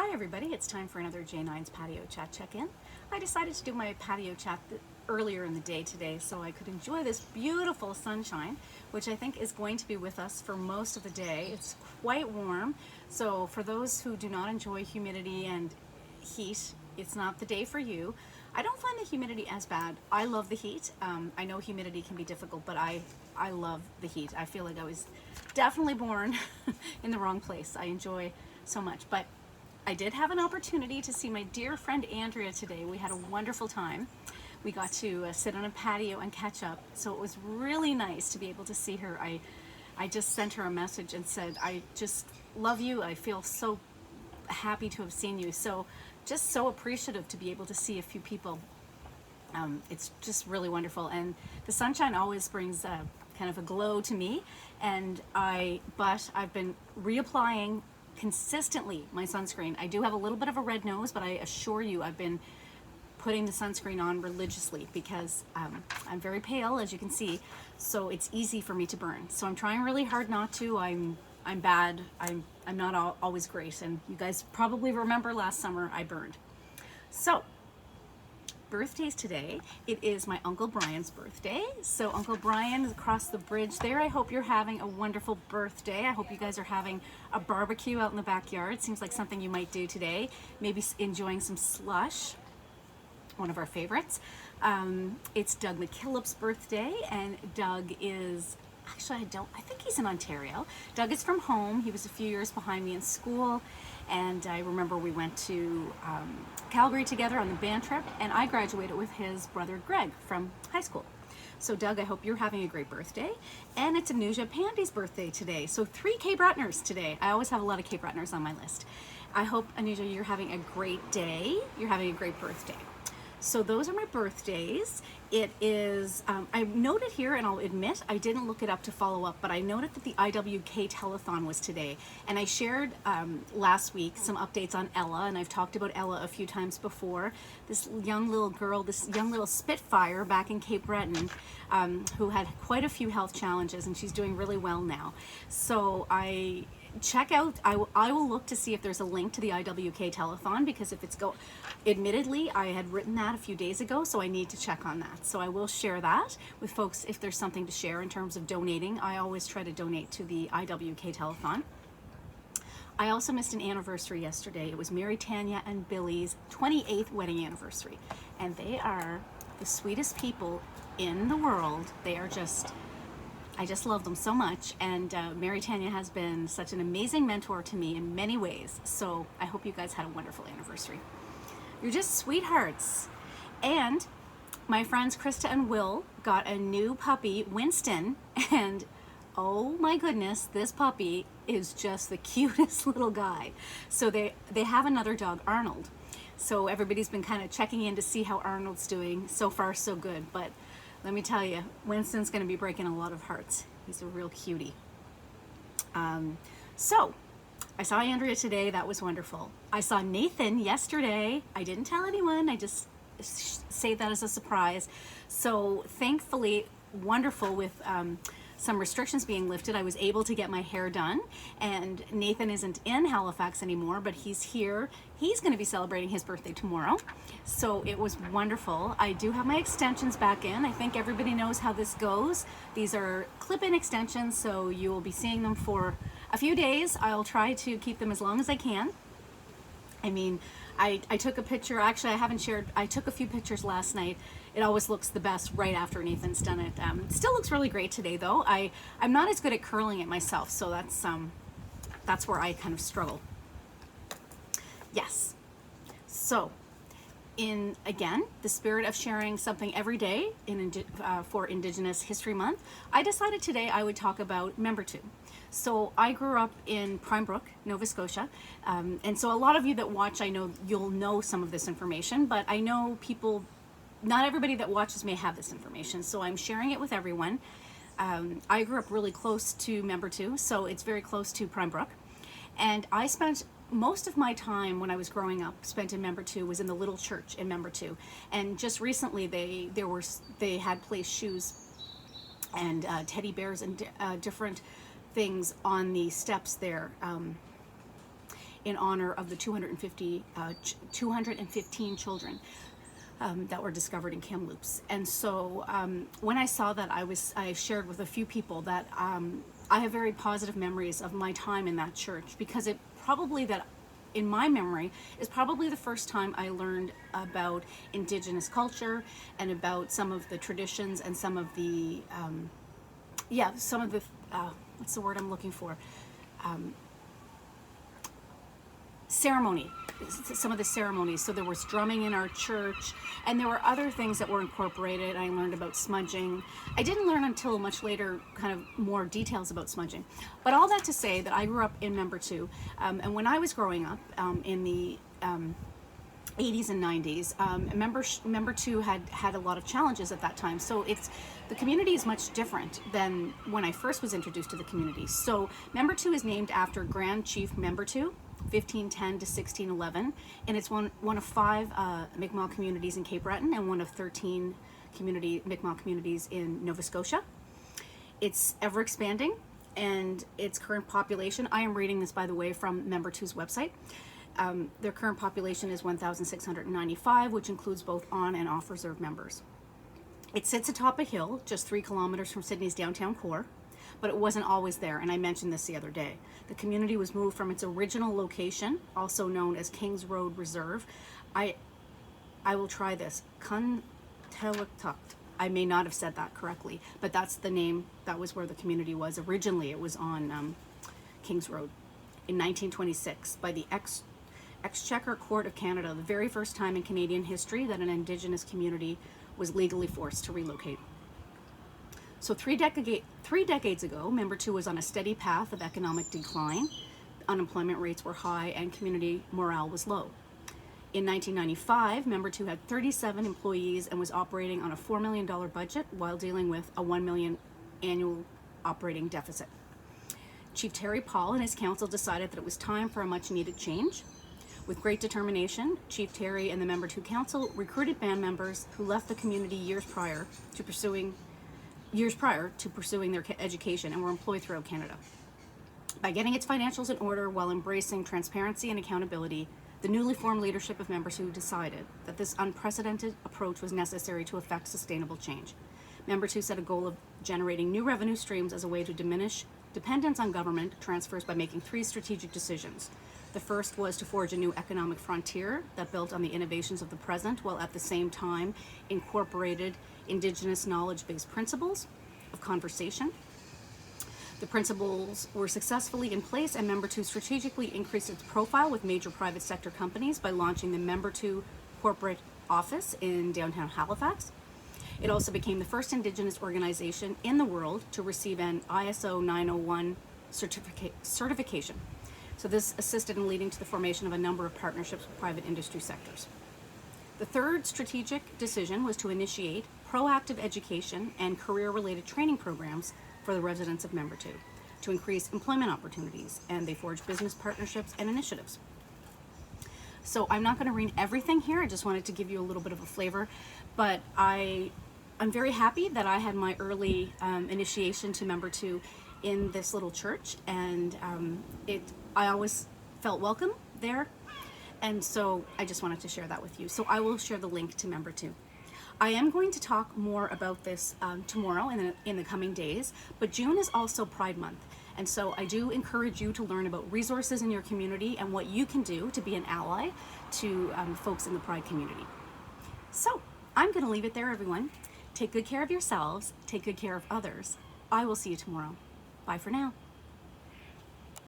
Hi everybody, it's time for another J9's Patio Chat check-in. I decided to do my patio chat earlier in the day today so I could enjoy this beautiful sunshine, which I think is going to be with us for most of the day. It's quite warm, so for those who do not enjoy humidity and heat, it's not the day for you. I don't find the humidity as bad. I love the heat. I know humidity can be difficult, but I love the heat. I feel like I was definitely born in the wrong place. I enjoy so much, but I did have an opportunity to see my dear friend Andrea today. We had a wonderful time. We got to sit on a patio and catch up, so it was really nice to be able to see her. I just sent her a message and said, I just love you. I feel so happy to have seen you. So just so appreciative to be able to see a few people. It's just really wonderful, and the sunshine always brings kind of a glow to me. But I've been reapplying consistently my sunscreen. I do have a little bit of a red nose, but I assure you I've been putting the sunscreen on religiously because I'm very pale, as you can see, so it's easy for me to burn. So I'm trying really hard not to. I'm bad. I'm not always great, and you guys probably remember last summer I burned. So birthdays today. It is my Uncle Brian's birthday. So Uncle Brian is across the bridge there. I hope you're having a wonderful birthday. I hope you guys are having a barbecue out in the backyard. Seems like something you might do today. Maybe enjoying some slush, one of our favorites. It's Doug McKillop's birthday, and Doug is, actually I think he's in Ontario. Doug is from home. He was a few years behind me in school, and I remember we went to Calgary together on the band trip, and I graduated with his brother Greg from high school. So Doug, I hope you're having a great birthday. And it's Anuja Pandy's birthday today. So 3 Cape Bretoners today. I always have a lot of Cape Bretoners on my list. I hope, Anuja, you're having a great day. You're having a great birthday. So those are my birthdays. It is, I noted here, and I'll admit, I didn't look it up to follow up, but I noted that the IWK telethon was today. And I shared last week some updates on Ella, and I've talked about Ella a few times before. This young little girl, this young little Spitfire back in Cape Breton, who had quite a few health challenges, and she's doing really well now. So check out, I will look to see if there's a link to the IWK telethon, because if it's admittedly I had written that a few days ago, so I need to check on that. So I will share that with folks if there's something to share in terms of donating. I always try to donate to the IWK telethon. I also missed an anniversary yesterday. It was Mary Tanya and Billy's 28th wedding anniversary, and they are the sweetest people in the world. They are just, I just love them so much, and Mary Tanya has been such an amazing mentor to me in many ways, so I hope you guys had a wonderful anniversary. You're just sweethearts. And my friends Krista and Will got a new puppy, Winston, and oh my goodness, this puppy is just the cutest little guy. So they have another dog, Arnold. So everybody's been kind of checking in to see how Arnold's doing. So far, so good, but let me tell you, Winston's going to be breaking a lot of hearts. He's a real cutie. So I saw Andrea today. That was wonderful. I saw Nathan yesterday. I didn't tell anyone. I just say that as a surprise. So thankfully, wonderful with some restrictions being lifted, I was able to get my hair done, and Nathan isn't in Halifax anymore, but he's here. He's going to be celebrating his birthday tomorrow, so it was wonderful. I do have my extensions back in. I think everybody knows how this goes. These are clip-in extensions, so you will be seeing them for a few days. I'll try to keep them as long as I can. I mean, I took a picture, actually I haven't shared, I took a few pictures last night. It always looks the best right after Nathan's done it. Still looks really great today though. I'm not as good at curling it myself, so that's where I kind of struggle. Yes, so in, again, the spirit of sharing something every day for Indigenous History Month, I decided today I would talk about Membertou. So I grew up in Prime Brook, Nova Scotia, and so a lot of you that watch, I know you'll know some of this information, but I know people, not everybody that watches may have this information, so I'm sharing it with everyone. I grew up really close to Membertou, so it's very close to Prime Brook, and I spent most of my time when I was growing up spent in Membertou was in the little church in Membertou, and just recently they had placed shoes and teddy bears and different things on the steps there. in honor of the 215 children that were discovered in Kamloops. And so when I saw that, I shared with a few people that I have very positive memories of my time in that church, because it probably, that in my memory, is probably the first time I learned about Indigenous culture and about some of the traditions and some of the what's the word I'm looking for? Ceremony, some of the ceremonies. So there was drumming in our church, and there were other things that were incorporated. I learned about smudging. I didn't learn until much later kind of more details about smudging. But all that to say that I grew up in Member 2, and when I was growing up in the 80s and 90s, Member 2 had a lot of challenges at that time. So the community is much different than when I first was introduced to the community. So Member 2 is named after Grand Chief Member 2, 1510 to 1611, and it's one of 5 Mi'kmaq communities in Cape Breton and one of 13 Mi'kmaq communities in Nova Scotia. It's ever expanding, and its current population, I am reading this, by the way, from Member 2's website. Their current population is 1,695, which includes both on and off reserve members. It sits atop a hill just 3 kilometers from Sydney's downtown core, but it wasn't always there, and I mentioned this the other day. The community was moved from its original location, also known as Kings Road Reserve. I will try this. Kuntelektukt. I may not have said that correctly, but that's the name. That was where the community was. Originally, it was on Kings Road in 1926 by the Exchequer Court of Canada, the very first time in Canadian history that an Indigenous community was legally forced to relocate. So three decades ago, Member 2 was on a steady path of economic decline. Unemployment rates were high and community morale was low. In 1995, Member 2 had 37 employees and was operating on a $4 million budget while dealing with a $1 million annual operating deficit. Chief Terry Paul and his council decided that it was time for a much needed change. With great determination, Chief Terry and the Member 2 Council recruited band members who left the community years prior to pursuing their education and were employed throughout Canada. By getting its financials in order while embracing transparency and accountability, the newly formed leadership of Member 2 decided that this unprecedented approach was necessary to effect sustainable change. Member 2 set a goal of generating new revenue streams as a way to diminish dependence on government transfers by making 3 strategic decisions. The first was to forge a new economic frontier that built on the innovations of the present while at the same time incorporated Indigenous knowledge-based principles of conversation. The principles were successfully in place, and Member 2 strategically increased its profile with major private sector companies by launching the Member 2 corporate office in downtown Halifax. It also became the first Indigenous organization in the world to receive an ISO 901 certification. So this assisted in leading to the formation of a number of partnerships with private industry sectors. The third strategic decision was to initiate proactive education and career-related training programs for the residents of Member 2 to increase employment opportunities, and they forged business partnerships and initiatives. So I'm not going to read everything here. I just wanted to give you a little bit of a flavor, but I'm very happy that I had my early initiation to Member 2 in this little church, and I always felt welcome there, and so I just wanted to share that with you. So I will share the link to Member 2. I am going to talk more about this tomorrow in the coming days, but June is also Pride Month, and so I do encourage you to learn about resources in your community and what you can do to be an ally to folks in the Pride community. So I'm going to leave it there, everyone. Take good care of yourselves, take good care of others. I will see you tomorrow. Bye for now.